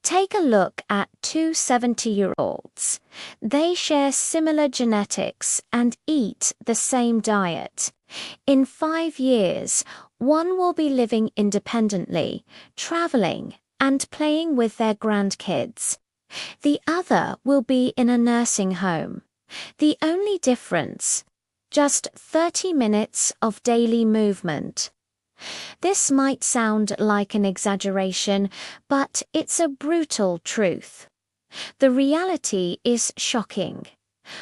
Take a look at two 70-year-olds. They share similar genetics and eat the same diet. In 5 years, one will be living independently, traveling, and playing with their grandkids. The other will be in a nursing home. The only difference? Just 30 minutes of daily movement. This might sound like an exaggeration, but it's a brutal truth. The reality is shocking.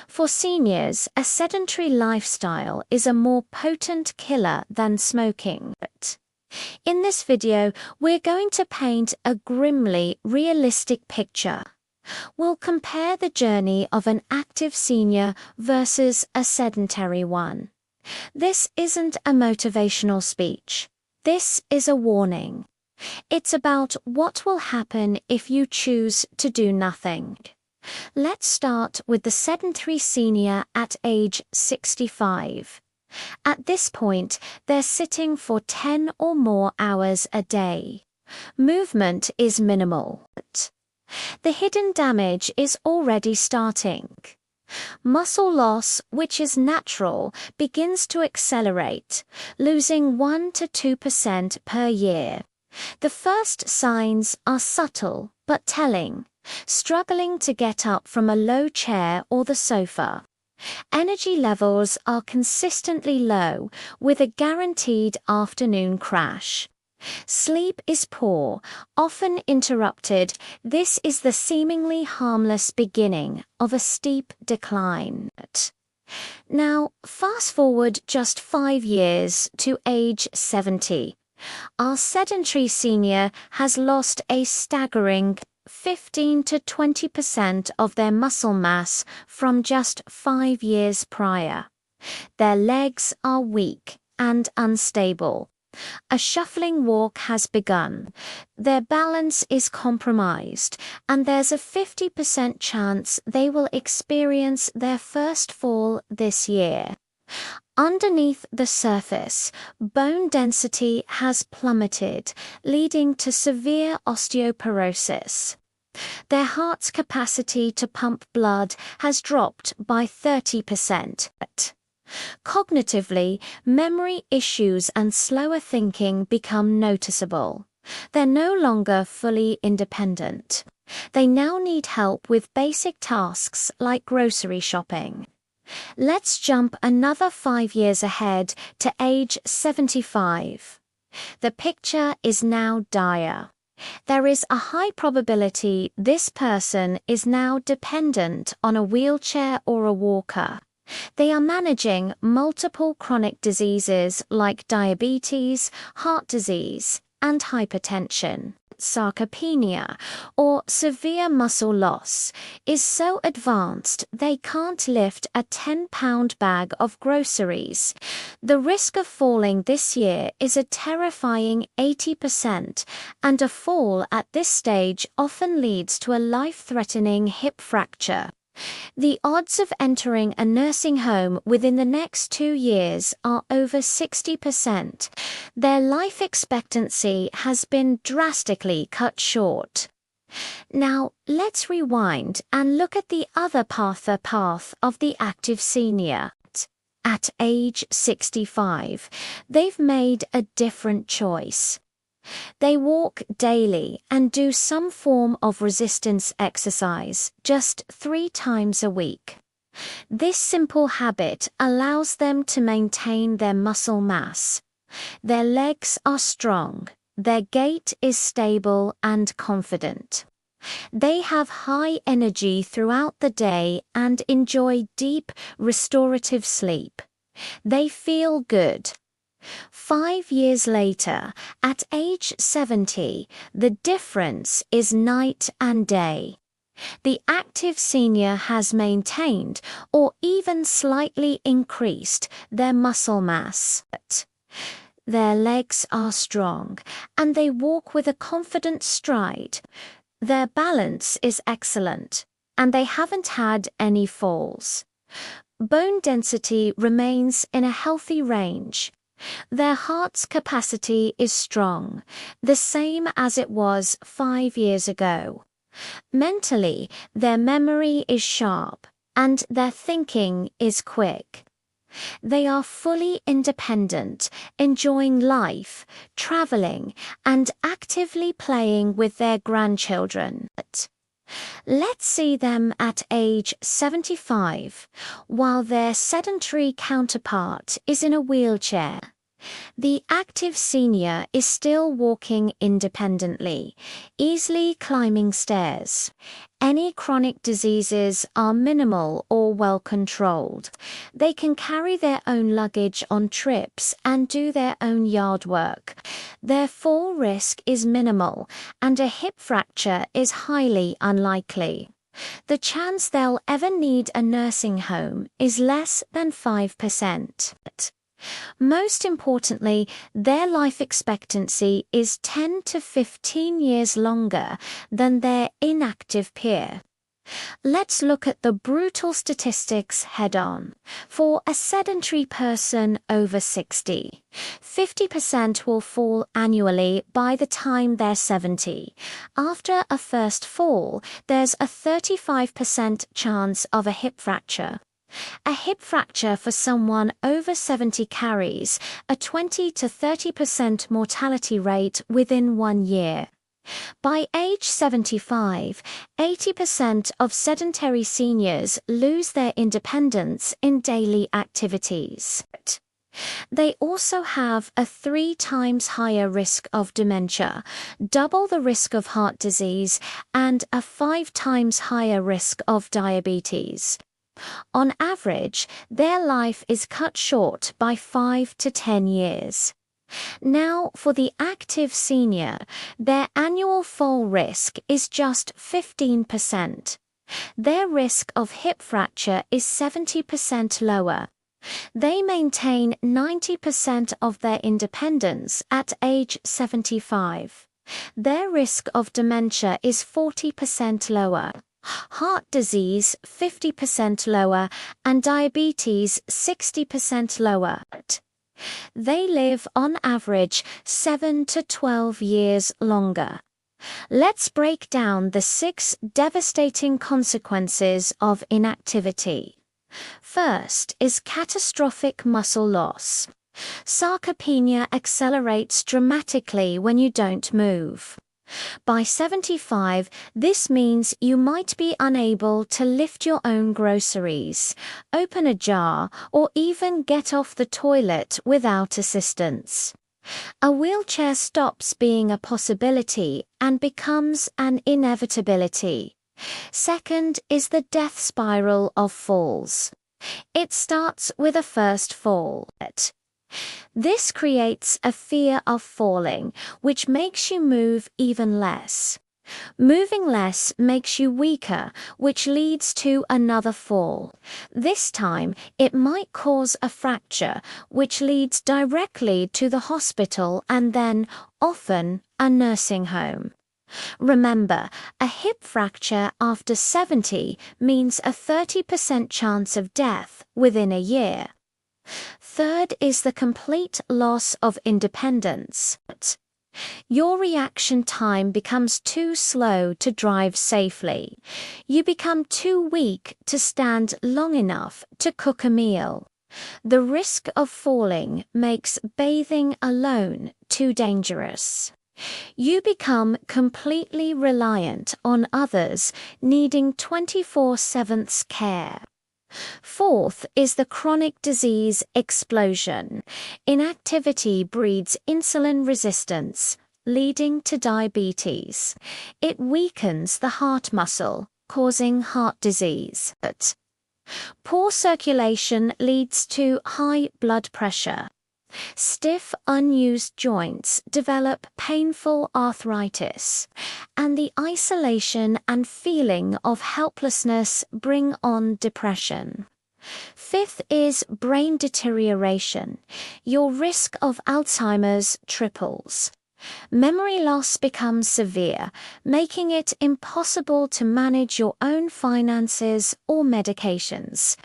For seniors, a sedentary lifestyle is a more potent killer than smoking. In this video, we're going to paint a grimly realistic picture. We'll compare the journey of an active senior versus a sedentary one. This isn't a motivational speech. This is a warning. It's about what will happen if you choose to do nothing. Let's start with the sedentary senior at age 65. At this point, they're sitting for 10 or more hours a day. Movement is minimal. The hidden damage is already starting. Muscle loss, which is natural, begins to accelerate, losing 1 to 2% per year. The first signs are subtle but telling: struggling to get up from a low chair or the sofa. Energy levels are consistently low, with a guaranteed afternoon crash. Sleep is poor, often interrupted. This is the seemingly harmless beginning of a steep decline. Now, fast forward just 5 years to age 70. Our sedentary senior has lost a staggering 15 to 20% of their muscle mass from just 5 years prior. Their legs are weak and unstable. A shuffling walk has begun. Their balance is compromised, and there's a 50% chance they will experience their first fall this year. Underneath the surface, bone density has plummeted, leading to severe osteoporosis. Their heart's capacity to pump blood has dropped by 30%. Cognitively, memory issues and slower thinking become noticeable. They're no longer fully independent. They now need help with basic tasks like grocery shopping. Let's jump another 5 years ahead to age 75. The picture is now dire. There is a high probability this person is now dependent on a wheelchair or a walker. They are managing multiple chronic diseases like diabetes, heart disease, and hypertension. Sarcopenia, or severe muscle loss, is so advanced they can't lift a 10-pound bag of groceries. The risk of falling this year is a terrifying 80%, and a fall at this stage often leads to a life-threatening hip fracture. The odds of entering a nursing home within the next 2 years are over 60%. Their life expectancy has been drastically cut short. Now, let's rewind and look at the other path of the active senior. At age 65, they've made a different choice. They walk daily and do some form of resistance exercise just 3 times a week. This simple habit allows them to maintain their muscle mass. Their legs are strong, their gait is stable and confident. They have high energy throughout the day and enjoy deep, restorative sleep. They feel good. 5 years later, at age 70, the difference is night and day. The active senior has maintained or even slightly increased their muscle mass. Their legs are strong and they walk with a confident stride. Their balance is excellent and they haven't had any falls. Bone density remains in a healthy range. Their heart's capacity is strong, the same as it was 5 years ago. Mentally, their memory is sharp, and their thinking is quick. They are fully independent, enjoying life, traveling, and actively playing with their grandchildren. Let's see them at age 75, while their sedentary counterpart is in a wheelchair. The active senior is still walking independently, easily climbing stairs. Any chronic diseases are minimal or well controlled. They can carry their own luggage on trips and do their own yard work. Their fall risk is minimal, and a hip fracture is highly unlikely. The chance they'll ever need a nursing home is less than 5%. Most importantly, their life expectancy is 10 to 15 years longer than their inactive peer. Let's look at the brutal statistics head-on. For a sedentary person over 60, 50% will fall annually by the time they're 70. After a first fall, there's a 35% chance of a hip fracture. A hip fracture for someone over 70 carries a 20 to 30% mortality rate within 1 year. By age 75, 80% of sedentary seniors lose their independence in daily activities. They also have a 3 times higher risk of dementia, double the risk of heart disease, and a 5 times higher risk of diabetes. On average, their life is cut short by 5 to 10 years. Now, for the active senior, their annual fall risk is just 15%. Their risk of hip fracture is 70% lower. They maintain 90% of their independence at age 75. Their risk of dementia is 40% lower. Heart disease 50% lower, and diabetes 60% lower. They live on average 7 to 12 years longer. Let's break down the 6 devastating consequences of inactivity. First is catastrophic muscle loss. Sarcopenia accelerates dramatically when you don't move. By 75, this means you might be unable to lift your own groceries, open a jar, or even get off the toilet without assistance. A wheelchair stops being a possibility and becomes an inevitability. Second is the death spiral of falls. It starts with a first fall. This creates a fear of falling, which makes you move even less. Moving less makes you weaker, which leads to another fall. This time, it might cause a fracture, which leads directly to the hospital and then, often, a nursing home. Remember, a hip fracture after 70 means a 30% chance of death within a year. Third is the complete loss of independence. Your reaction time becomes too slow to drive safely. You become too weak to stand long enough to cook a meal. The risk of falling makes bathing alone too dangerous. You become completely reliant on others, needing 24/7 care. Fourth is the chronic disease explosion. Inactivity breeds insulin resistance, leading to diabetes. It weakens the heart muscle, causing heart disease. Poor circulation leads to high blood pressure. Stiff, unused joints develop painful arthritis, and the isolation and feeling of helplessness bring on depression. Fifth is brain deterioration. Your risk of Alzheimer's triples. Memory loss becomes severe, making it impossible to manage your own finances or medications.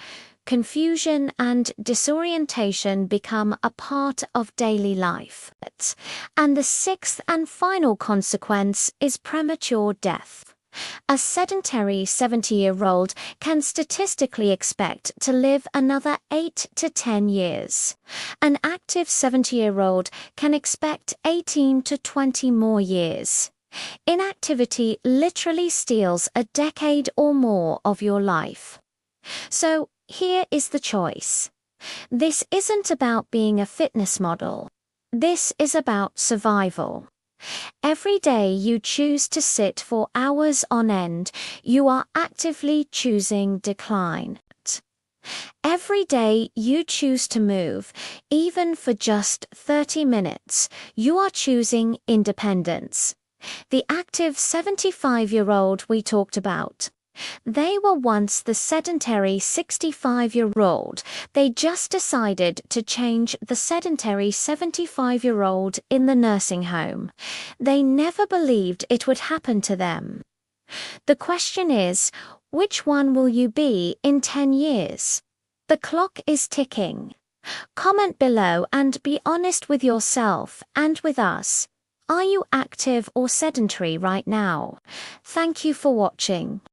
confusion and disorientation become a part of daily life. And the sixth and final consequence is premature death. A sedentary 70-year-old can statistically expect to live another 8 to 10 years. An active 70-year-old can expect 18 to 20 more years. Inactivity literally steals a decade or more of your life. So here is the choice. This isn't about being a fitness model. This is about survival. Every day you choose to sit for hours on end, you are actively choosing decline. Every day you choose to move, even for just 30 minutes, you are choosing independence. The active 75-year-old we talked about. They were once the sedentary 65-year-old. They just decided to change the sedentary 75-year-old in the nursing home. They never believed it would happen to them. The question is, which one will you be in 10 years? The clock is ticking. Comment below and be honest with yourself and with us. Are you active or sedentary right now? Thank you for watching.